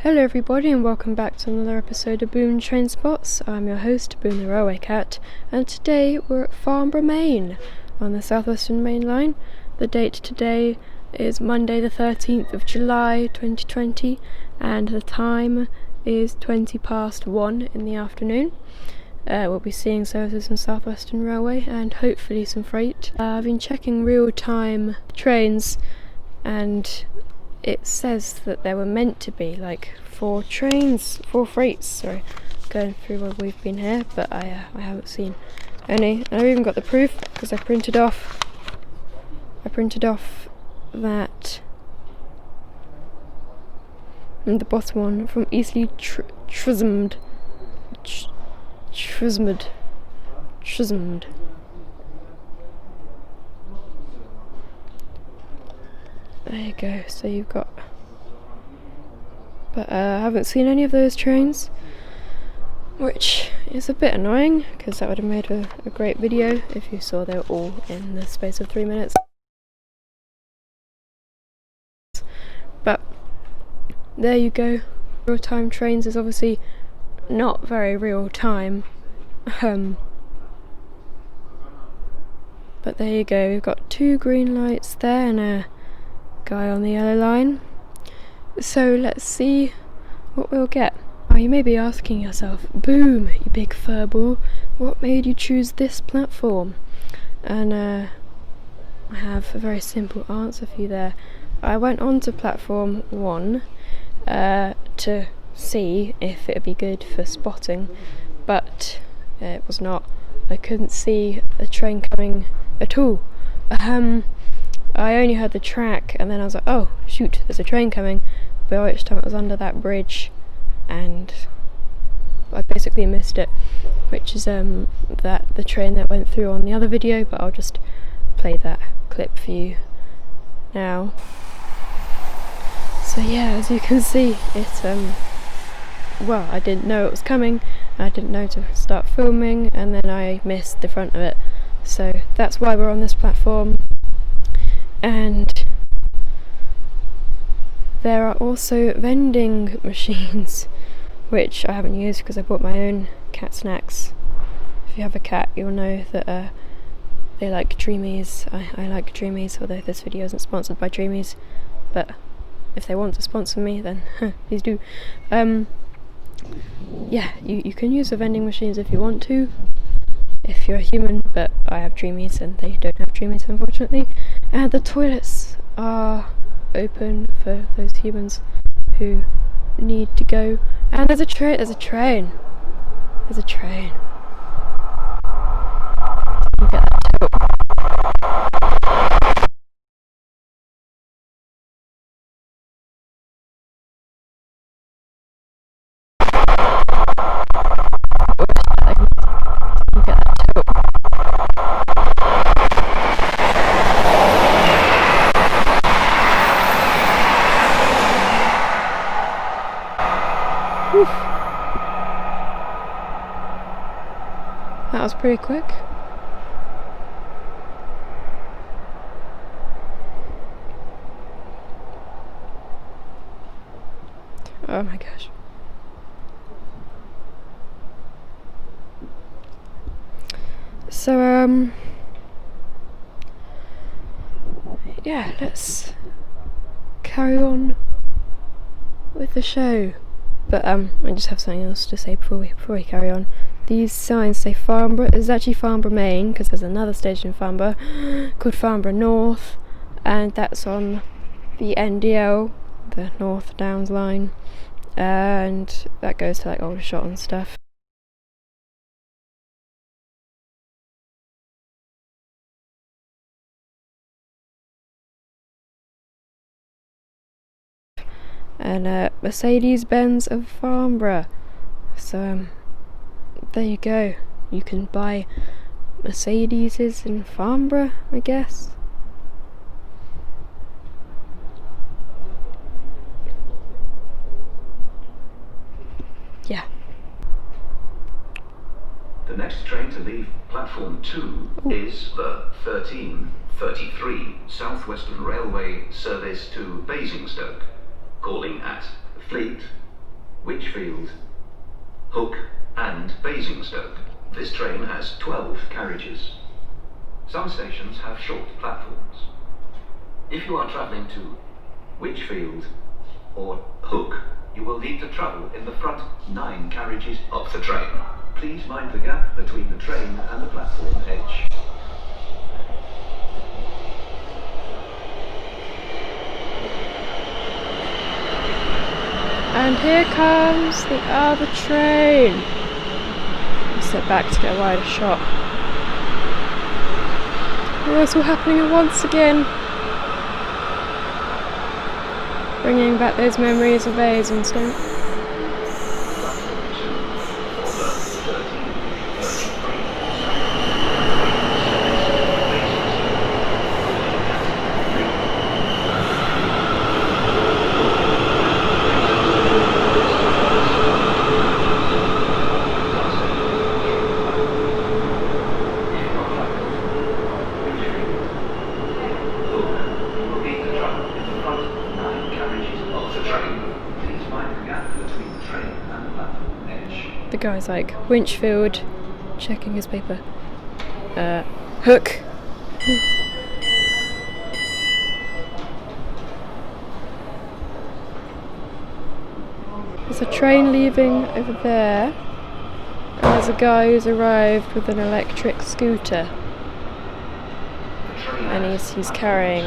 Hello everybody and welcome back to another episode of Boom Trainspots. I'm your host, Boom the Railway Cat, and today we're at Farnborough, Maine, on the Southwestern Main Line. The date today is Monday the 13th of July 2020, and the time is 1:20 in the afternoon. We'll be seeing services from Southwestern Railway and hopefully some freight. I've been checking real-time trains, and it says that there were meant to be like four freights, going through where we've been here, but I haven't seen any. And I've even got the proof because I printed off that and the bottom one from Eastleigh Trismond. There you go, so you've got... But I haven't seen any of those trains, which is a bit annoying, because that would have made a great video if you saw they were all in the space of 3 minutes. But there you go. Real-time trains is obviously not very real-time. But there you go, we've got 2 green lights there and a guy on the yellow line. So let's see what we'll get. Oh, you may be asking yourself, Boom, you big furball, what made you choose this platform? And I have a very simple answer for you there. I went on to platform 1 to see if it would be good for spotting, but it was not. I couldn't see a train coming at all. I only heard the track, and then I was like, oh shoot, there's a train coming, but each time it was under that bridge, and I basically missed it, which is the train that went through on the other video, but I'll just play that clip for you now. So yeah, as you can see, well, I didn't know it was coming, I didn't know to start filming, and then I missed the front of it, so that's why we're on this platform. And there are also vending machines, which I haven't used because I bought my own cat snacks. If you have a cat, you'll know that they like Dreamies. I like Dreamies, although this video isn't sponsored by Dreamies, but if they want to sponsor me, then please do. Yeah, you can use the vending machines if you want to, if you're a human, but I have Dreamies and they don't have Dreamies, unfortunately. And the toilets are open for those humans who need to go. And there's a train. You get that tilt. That was pretty quick. Oh my gosh. So yeah, let's carry on with the show. But I just have something else to say before we carry on. These signs say Farnborough. It's actually Farnborough, Maine, because there's another station in Farnborough called Farnborough North, and that's on the NDL, the North Downs line, and that goes to like Aldershot and stuff. And Mercedes-Benz of Farnborough. So there you go. You can buy Mercedeses in Farnborough, I guess. Yeah. The next train to leave platform 2 is the 1333 Southwestern Railway service to Basingstoke, calling at Fleet, Wychfield, Hook and Basingstoke. This train has 12 carriages. Some stations have short platforms. If you are travelling to Wychfield or Hook, you will need to travel in the front 9 carriages of the train. Please mind the gap between the train and the platform edge. And here comes the other train. I'll step back to get a wider shot. Oh, it's all happening once again. Bringing back those memories of Basingstoke. The guy's like, Winchfield, checking his paper. Hook. There's a train leaving over there, and there's a guy who's arrived with an electric scooter, and he's carrying.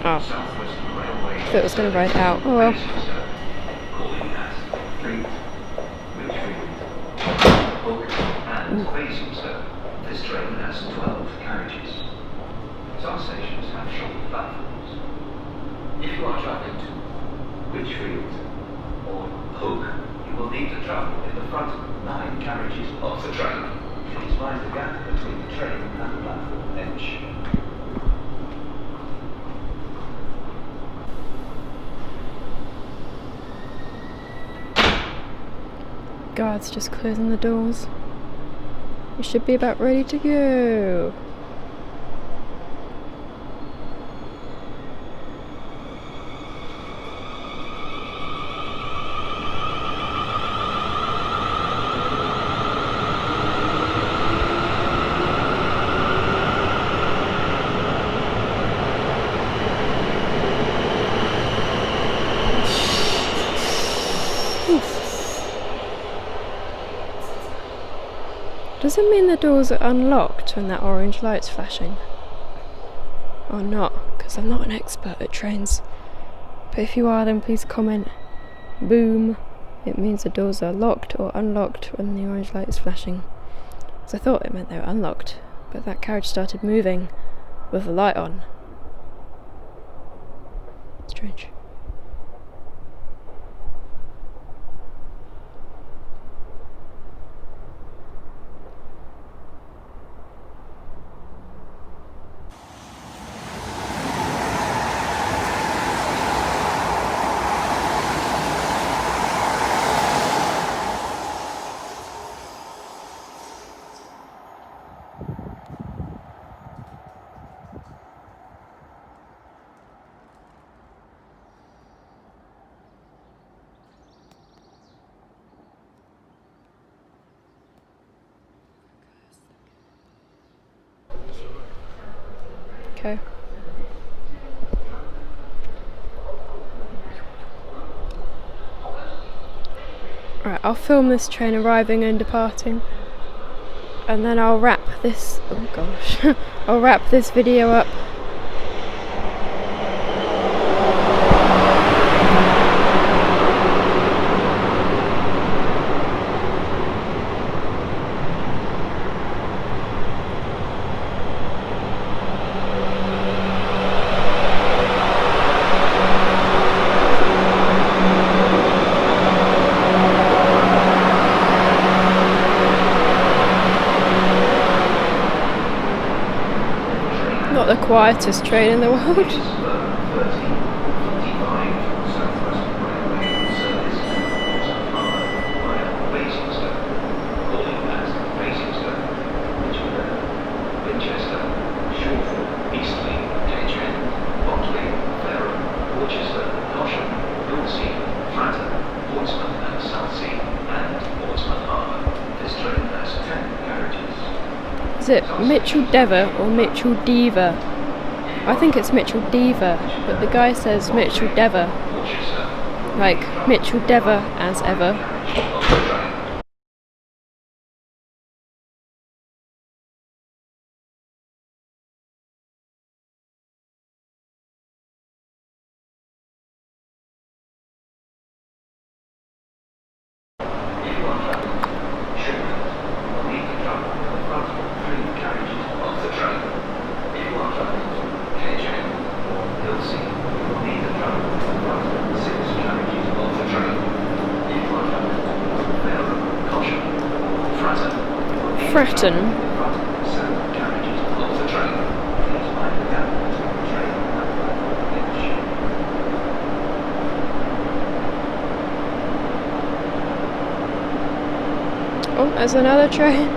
Oh, I thought it was going to ride out. Oh well. This train has 12 carriages. Some stations have short platforms. If you are travelling to Wychfield or Hook, you will need to travel in the front 9 carriages of the train. Please mind the gap between the train and the platform edge. Guards just closing the doors. We should be about ready to go. Does it mean the doors are unlocked when that orange light's flashing? Or not? Because I'm not an expert at trains. But if you are, then please comment. Boom. It means the doors are locked or unlocked when the orange light is flashing. Because I thought it meant they were unlocked, but that carriage started moving with the light on. Strange. Okay. Right, I'll film this train arriving and departing, and then I'll wrap this. Oh gosh, I'll wrap this video up. Not the quietest train in the world. Is it Mitchell Dever or Mitchell Dever? I think it's Mitchell Dever, but the guy says Mitchell Dever. Like Mitchell Dever as ever. Fratton. Oh, there's another train.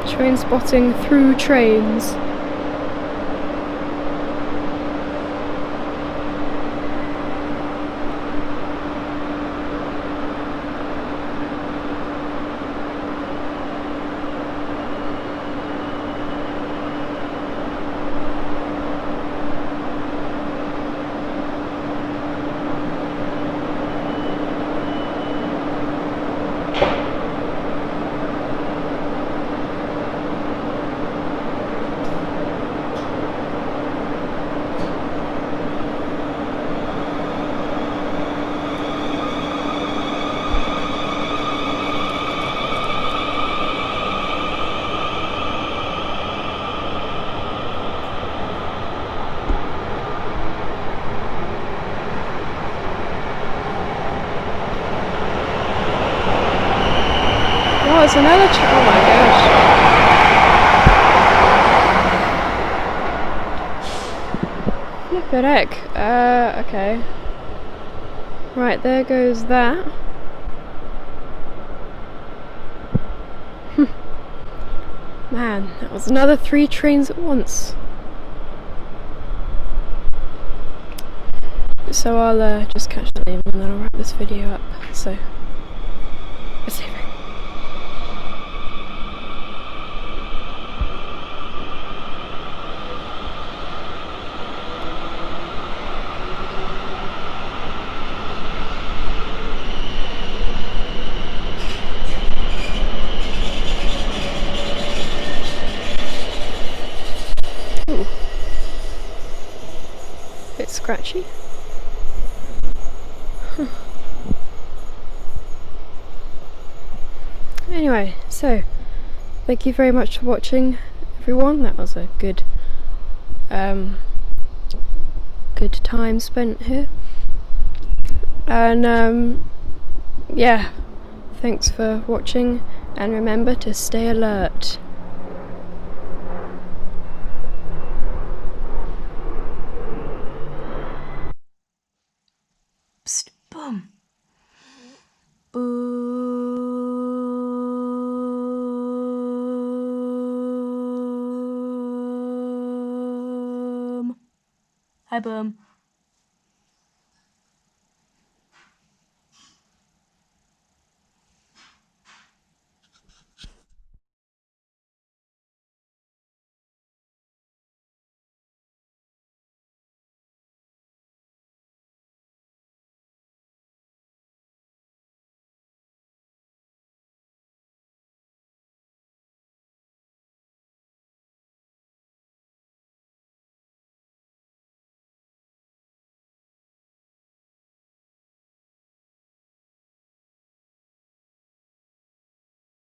Train spotting through trains. Oh, it's another oh my gosh. Flippin' heck. Okay. Right, there goes that. Man, that was another 3 trains at once. So I'll just catch the name and then I'll wrap this video up. So, let's see. Bit scratchy. Anyway, so thank you very much for watching, everyone. That was a good good time spent here, and yeah, thanks for watching, and remember to stay alert. Psst, boom. Boom. Hi, Boom.